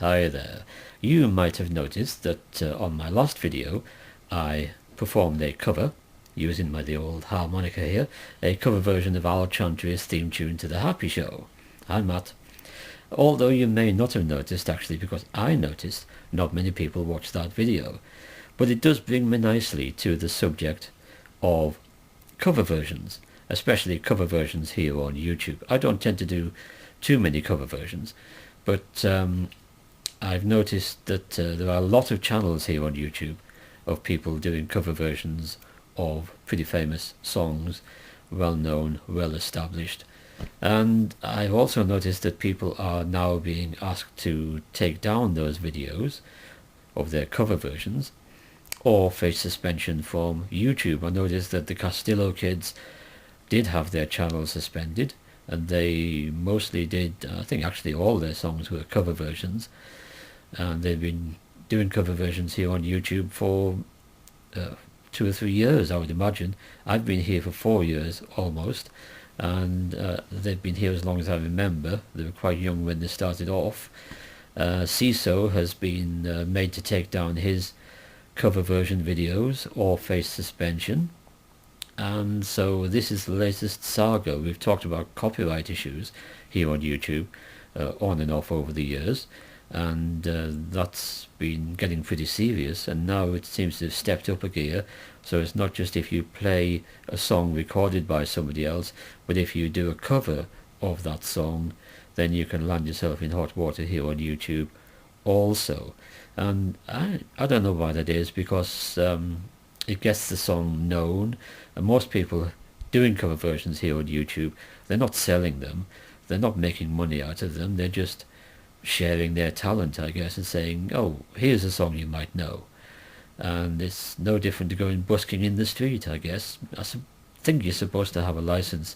Hi there. You might have noticed that on my last video I performed a cover using the old harmonica here, a cover version of Al Chantry's theme tune to The Happy Show. I'm Matt. Although you may not have noticed, actually, because I noticed not many people watched that video. But it does bring me nicely to the subject of cover versions, especially cover versions here on YouTube. I don't tend to do too many cover versions, but I've noticed that there are a lot of channels here on YouTube of people doing cover versions of pretty famous songs, well known, well established. And I've also noticed that people are now being asked to take down those videos of their cover versions or face suspension from YouTube. I noticed that the Castillo Kids did have their channel suspended, and they mostly did, I think actually all their songs were cover versions, and they've been doing cover versions here on YouTube for 2 or 3 years, I would imagine. I've been here for 4 years almost, and they've been here as long as I remember. They were quite young when they started off. CISO has been made to take down his cover version videos or face suspension, and so this is the latest saga. We've talked about copyright issues here on YouTube on and off over the years, and that's been getting pretty serious, and now it seems to have stepped up a gear. So it's not just if you play a song recorded by somebody else, but if you do a cover of that song, then you can land yourself in hot water here on YouTube also. And I don't know why that is, because it gets the song known, and most people doing cover versions here on YouTube, they're not selling them, they're not making money out of them, they're just sharing their talent, I guess, and saying, oh, here's a song you might know. And it's no different to going busking in the street, I guess. Think you're supposed to have a license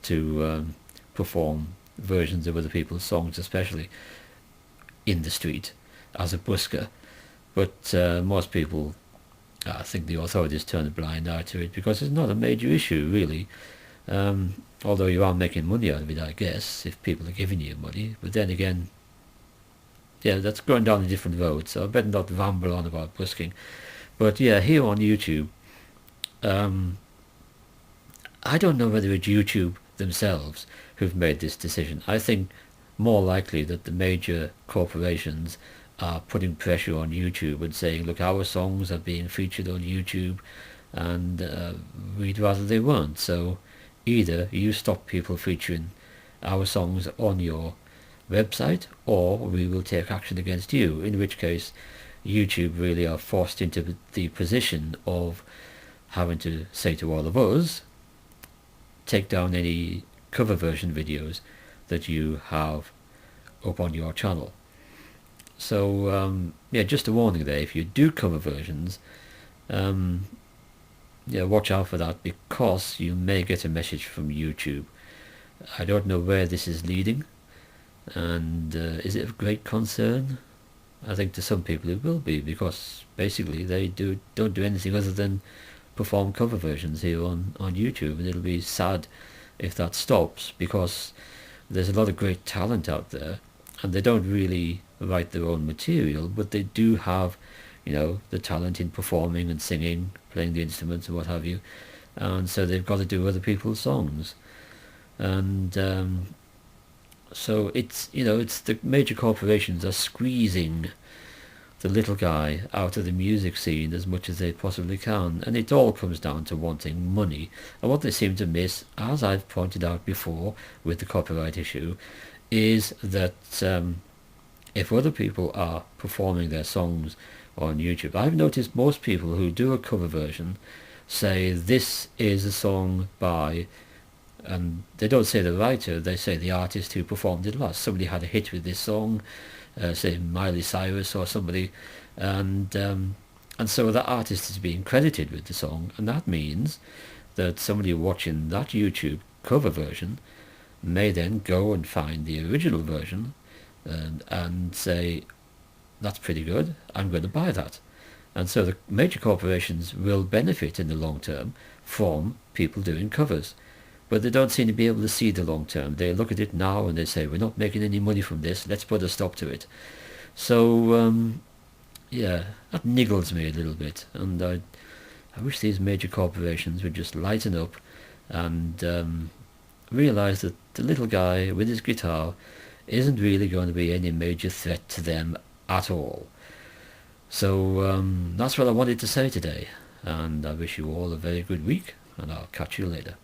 to perform versions of other people's songs, especially in the street, as a busker. But most people, I think the authorities turn a blind eye to it, because it's not a major issue, really. Although you are making money out of it, I guess, if people are giving you money. But then again, yeah, that's going down a different road, so I better not ramble on about busking. But yeah, here on YouTube, I don't know whether it's YouTube themselves who've made this decision. I think more likely that the major corporations are putting pressure on YouTube and saying, look, our songs are being featured on YouTube, and we'd rather they weren't. So either you stop people featuring our songs on your website, or we will take action against you, in which case YouTube really are forced into the position of having to say to all of us, take down any cover version videos that you have up on your channel. So yeah, just a warning there, if you do cover versions, yeah, watch out for that, because you may get a message from YouTube. I don't know where this is leading, and is it of great concern? I think to some people it will be, because basically they don't do anything other than perform cover versions here on YouTube, and it'll be sad if that stops, because there's a lot of great talent out there, and they don't really write their own material, but they do have, the talent in performing and singing, playing the instruments and what have you, and so they've got to do other people's songs. And so it's the major corporations are squeezing the little guy out of the music scene as much as they possibly can, and it all comes down to wanting money. And what they seem to miss, as I've pointed out before with the copyright issue, is that if other people are performing their songs on YouTube, I've noticed most people who do a cover version say this is a song by, and they don't say the writer, they say the artist who performed it last. Somebody had a hit with this song, say Miley Cyrus or somebody, and so that artist is being credited with the song, and that means that somebody watching that YouTube cover version may then go and find the original version and say, that's pretty good, I'm going to buy that. And so the major corporations will benefit in the long term from people doing covers. But they don't seem to be able to see the long term. They look at it now and they say, we're not making any money from this, let's put a stop to it. So, yeah, that niggles me a little bit, and I wish these major corporations would just lighten up and realise that the little guy with his guitar isn't really going to be any major threat to them at all. So that's what I wanted to say today, and I wish you all a very good week, and I'll catch you later.